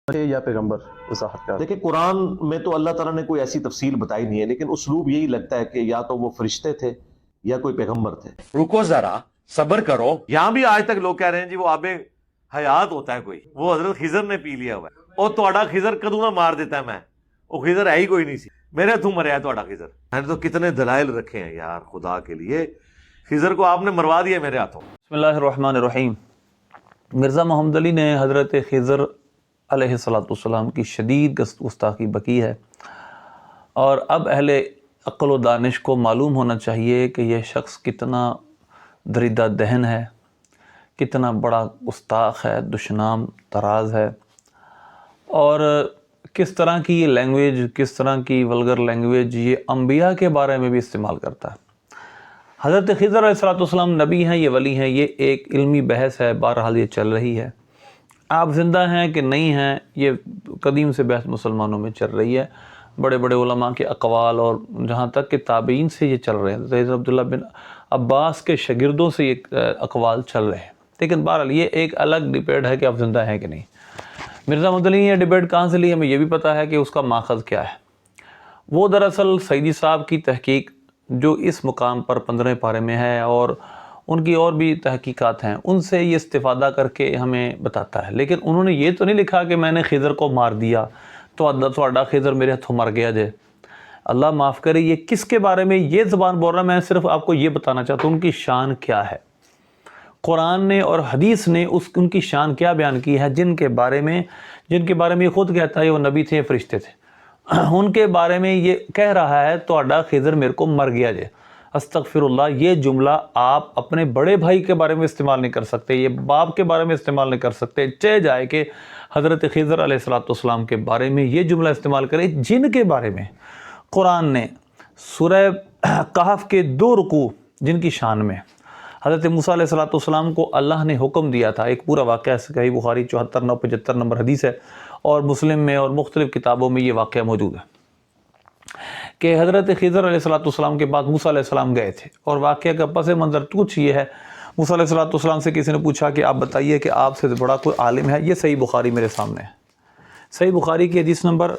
یا پیغمبر وضاحت کر دیکھیں قرآن میں تو اللہ تعالیٰ نے کوئی ایسی تفصیل بتائی نہیں ہے، لیکن اسلوب یہی لگتا ہے کہ یا تو وہ فرشتے تھے یا کوئی پیغمبر تھے۔ رکو ذرا، صبر کرو۔ یہاں بھی آج تک لوگ کہہ رہے ہیں جی وہ آب حیات ہوتا ہے کوئی، وہ حضرت خضر نے پی لیا ہوا ہے، اور تہاڈا خضر کدوں نہ مار دیتا ہے، میں وہ خضر ہے ہی کوئی نہیں سی، میرے ہاتھوں مریا ہے تہاڈا خضر۔ میں نے تو کتنے دلائل رکھے ہیں یار خدا کے لیے، خضر کو آپ نے مروا دیا میرے ہاتھوں۔ بسم اللہ الرحمن الرحیم۔ مرزا محمد علی نے حضرت خضر علیہ السلام کی شدید گستاخی بکی ہے، اور اب اہل عقل و دانش کو معلوم ہونا چاہیے کہ یہ شخص کتنا دریدہ دہن ہے، کتنا بڑا گستاخ ہے، دشنام طراز ہے، اور کس طرح کی یہ لینگویج، کس طرح کی ولگر لینگویج یہ انبیاء کے بارے میں بھی استعمال کرتا ہے۔ حضرت خضر علیہ السلام نبی ہیں، یہ ولی ہیں، یہ ایک علمی بحث ہے، بہرحال یہ چل رہی ہے۔ آپ زندہ ہیں کہ نہیں ہیں یہ قدیم سے بحث مسلمانوں میں چل رہی ہے، بڑے بڑے علماء کے اقوال، اور جہاں تک کہ تابعین سے یہ چل رہے ہیں، حضرت عبداللہ بن عباس کے شاگردوں سے یہ اقوال چل رہے ہیں، لیکن بہرحال یہ ایک الگ ڈبیٹ ہے کہ آپ زندہ ہیں کہ نہیں۔ مرزا محمد علی نے یہ ڈبیٹ کہاں سے لی، ہمیں یہ بھی پتہ ہے کہ اس کا ماخذ کیا ہے۔ وہ دراصل سعیدی صاحب کی تحقیق جو اس مقام پر 15 پارے میں ہے، اور ان کی اور بھی تحقیقات ہیں، ان سے یہ استفادہ کر کے ہمیں بتاتا ہے، لیکن انہوں نے یہ تو نہیں لکھا کہ میں نے خضر کو مار دیا تو تھوڑا خضر میرے ہاتھوں مر گیا جے۔ اللہ معاف کرے، یہ کس کے بارے میں یہ زبان بول رہا ہے؟ میں صرف آپ کو یہ بتانا چاہتا ہوں ان کی شان کیا ہے۔ قرآن نے اور حدیث نے ان کی شان کیا بیان کی ہے، جن کے بارے میں یہ خود کہتا ہے وہ نبی تھے، فرشتے تھے، ان کے بارے میں یہ کہہ رہا ہے تہاڈا خضر میرے کو مر گیا جے۔ استغفر اللہ، یہ جملہ آپ اپنے بڑے بھائی کے بارے میں استعمال نہیں کر سکتے، یہ باپ کے بارے میں استعمال نہیں کر سکتے، چاہے جائے کہ حضرت خضر علیہ السلام کے بارے میں یہ جملہ استعمال کرے جن کے بارے میں قرآن نے سورہ کہف کے 2 رکوع جن کی شان میں حضرت موسیٰ علیہ السلام کو اللہ نے حکم دیا تھا، ایک پورا واقعہ صحیح بخاری 74-75 نمبر حدیث ہے، اور مسلم میں اور مختلف کتابوں میں یہ واقعہ موجود ہے کہ حضرت خضر علیہ السلام کے بعد موسیٰ علیہ السلام گئے تھے، اور واقعہ کا پس منظر کچھ یہ ہے۔ موسیٰ علیہ السلام سے کسی نے پوچھا کہ آپ بتائیے کہ آپ سے بڑا کوئی عالم ہے؟ یہ صحیح بخاری میرے سامنے ہے، صحیح بخاری کی حدیث نمبر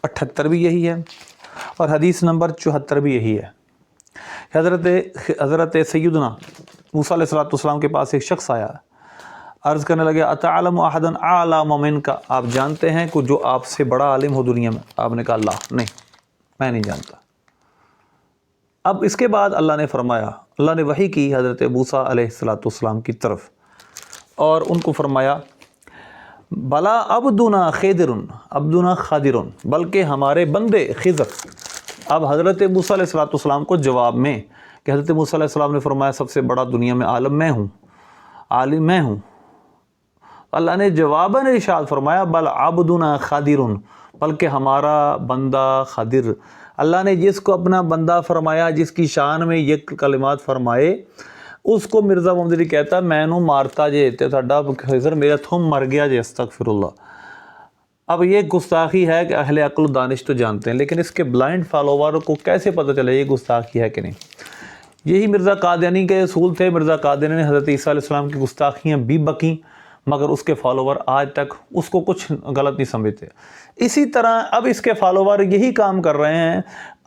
78 بھی یہی ہے، اور حدیث نمبر 74 بھی یہی ہے۔ حضرت سیدنا موسیٰ علیہ السلام کے پاس ایک شخص آیا، عرض کرنے لگے اتعلم احدا اعلم منک، آپ جانتے ہیں کہ جو آپ سے بڑا عالم ہو دنیا میں؟ آپ نے کہا اللہ نہیں، میں نہیں جانتا۔ اب اس کے بعد اللہ نے فرمایا، اللہ نے وحی کی حضرت موسیٰ علیہ السلام کی طرف، اور ان کو فرمایا بلا عبدنا خضر، عبدنا خضر، بلکہ ہمارے بندے خضر۔ اب حضرت موسیٰ علیہ السلام کو جواب میں کہ حضرت موسیٰ علیہ السلام نے فرمایا سب سے بڑا دنیا میں عالم میں ہوں، عالم میں ہوں، اللہ نے جواباً ارشاد فرمایا بل عبدنا خضر، بلکہ ہمارا بندہ خضر۔ اللہ نے جس کو اپنا بندہ فرمایا، جس کی شان میں یہ کلمات فرمائے، اس کو مرزا محمد علی کہتا میں نو مارتا جے تے تہاڈا خضر میرا تھم مر گیا جے، استغفر اللہ۔ اب یہ گستاخی ہے کہ اہل عقل و دانش تو جانتے ہیں، لیکن اس کے بلائنڈ فالوور کو کیسے پتہ چلے یہ گستاخی ہے کہ نہیں؟ یہی مرزا قادیانی کے اصول تھے۔ مرزا قادیانی نے حضرت عیسیٰ علیہ السلام کی گستاخیاں بھی بکیں، مگر اس کے فالوور آج تک اس کو کچھ غلط نہیں سمجھتے۔ اسی طرح اب اس کے فالوور یہی کام کر رہے ہیں،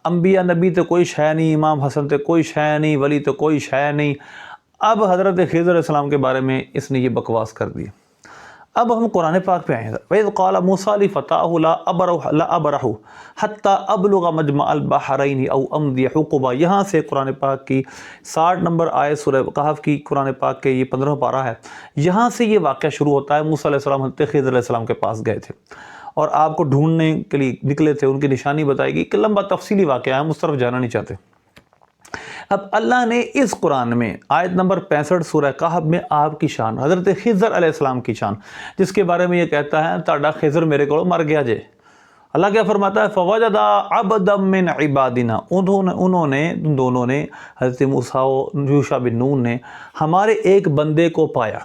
انبیاء نبی تو کوئی شے نہیں، امام حسن تو کوئی شے نہیں، ولی تو کوئی شے نہیں۔ اب حضرت خضر علیہ السلام کے بارے میں اس نے یہ بکواس کر دی۔ اب ہم قرآن پاک پہ آئیں۔ وَإِذْ قَالَ مُوسَىٰ لِفَتَاهُ لَا أَبْرَحُ حَتَّىٰ أَبْلُغَ مَجْمَعَ الْبَحْرَيْنِ أَوْ أَمْضِيَ حُقُبًا، یہاں سے قرآن پاک کی 60 نمبر آیت سورہ کہف کی، قرآن پاک کے یہ 15 پارہ ہے، یہاں سے یہ واقعہ شروع ہوتا ہے۔ موسیٰ علیہ السلام حضرت خضر علیہ السلام کے پاس گئے تھے، اور آپ کو ڈھونڈنے کے لیے نکلے تھے، ان کی نشانی بتائے گی، کہ لمبا تفصیلی واقعہ ہے، ہم اس طرف جانا نہیں چاہتے۔ اب اللہ نے اس قرآن میں آیت نمبر 65 سورہ کہف میں آپ کی شان، حضرت خضر علیہ السلام کی شان، جس کے بارے میں یہ کہتا ہے تہاڈا خضر میرے کو مر گیا جے، اللہ کیا فرماتا ہے فوجد عبدا من عبادنا، ان دونوں نے حضرت موسیٰ و یوشع بن نون نے ہمارے ایک بندے کو پایا،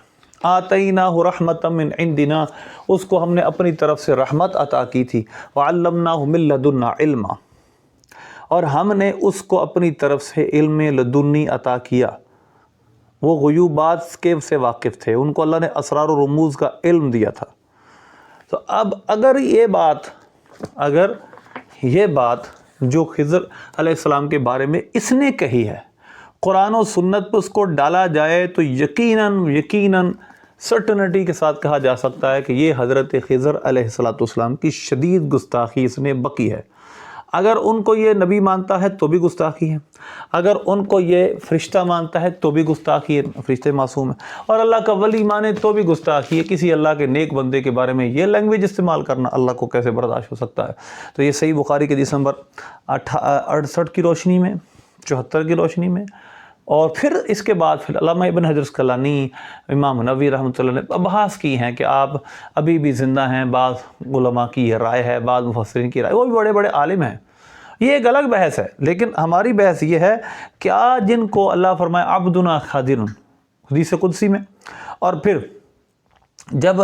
آتیناہ رحمتا من عندنا، اس کو ہم نے اپنی طرف سے رحمت عطا کی تھی، وعلمناہ من لدنا علما، اور ہم نے اس کو اپنی طرف سے علم لدنی عطا کیا۔ وہ غیوبات کے سے واقف تھے، ان کو اللہ نے اسرار و رموز کا علم دیا تھا۔ تو اب اگر یہ بات جو خضر علیہ السلام کے بارے میں اس نے کہی ہے قرآن و سنت پر اس کو ڈالا جائے تو یقیناً سرٹنٹی کے ساتھ کہا جا سکتا ہے کہ یہ حضرت خضر علیہ السلام کی شدید گستاخی اس نے بکی ہے۔ اگر ان کو یہ نبی مانتا ہے تو بھی گستاخی ہے، اگر ان کو یہ فرشتہ مانتا ہے تو بھی گستاخی ہے، فرشتے معصوم ہیں، اور اللہ کا ولی مانے تو بھی گستاخی ہے۔ کسی اللہ کے نیک بندے کے بارے میں یہ لینگویج استعمال کرنا اللہ کو کیسے برداشت ہو سکتا ہے؟ تو یہ صحیح بخاری کے حدیث نمبر 68 کی روشنی میں، 74 کی روشنی میں، اور پھر اس کے بعد پھر علامہ ابن حجر عسقلانی، امام نووی رحمۃ اللہ نے بحث کی ہیں کہ آپ ابھی بھی زندہ ہیں، بعض علماء کی یہ رائے ہے، بعض مفسرین کی رائے، وہ بھی بڑے بڑے عالم ہیں، یہ ایک الگ بحث ہے۔ لیکن ہماری بحث یہ ہے کیا جن کو اللہ فرمائے عبدنا خادر حدیث قدسی میں، اور پھر جب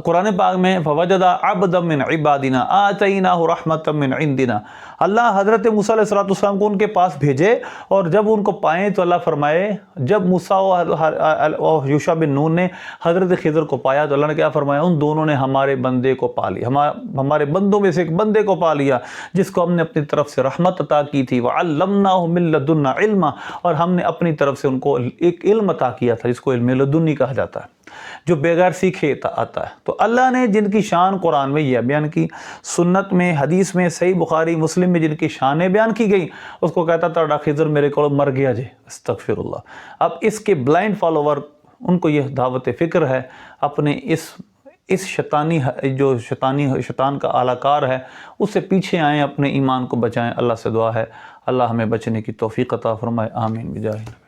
قرآن پاک میں فوجد عبدا من عبادنا آتیناہ رحمتا من عندنا، اللہ حضرت موسیٰ علیہ السلام کو ان کے پاس بھیجے، اور جب ان کو پائیں تو اللہ فرمائے جب موسیٰ اور یوشع بن نون نے حضرت خضر کو پایا تو اللہ نے کیا فرمایا؟ ان دونوں نے ہمارے بندے کو پا لیا، ہمارے بندوں میں سے ایک بندے کو پا لیا جس کو ہم نے اپنی طرف سے رحمت عطا کی تھی، وعلمناہ من لدنا علما، اور ہم نے اپنی طرف سے ان کو ایک علم عطا کیا تھا جس کو علم لدنی کہا جاتا ہے، جو بغیر سیکھے آتا ہے۔ تو اللہ نے جن کی شان قرآن میں یہ بیان کی، سنت میں، حدیث میں، صحیح بخاری مسلم میں جن کی شانیں بیان کی گئی، اس کو کہتا تھا خضر میرے کو مر گیا جے، استغفر اللہ۔ اب اس کے بلائنڈ فالوور ان کو یہ دعوت فکر ہے، اپنے اس شیطان کا اعلی کار ہے، اس سے پیچھے آئیں، اپنے ایمان کو بچائیں۔ اللہ سے دعا ہے اللہ ہمیں بچنے کی توفیق عطا فرمائے، آمین بجاہ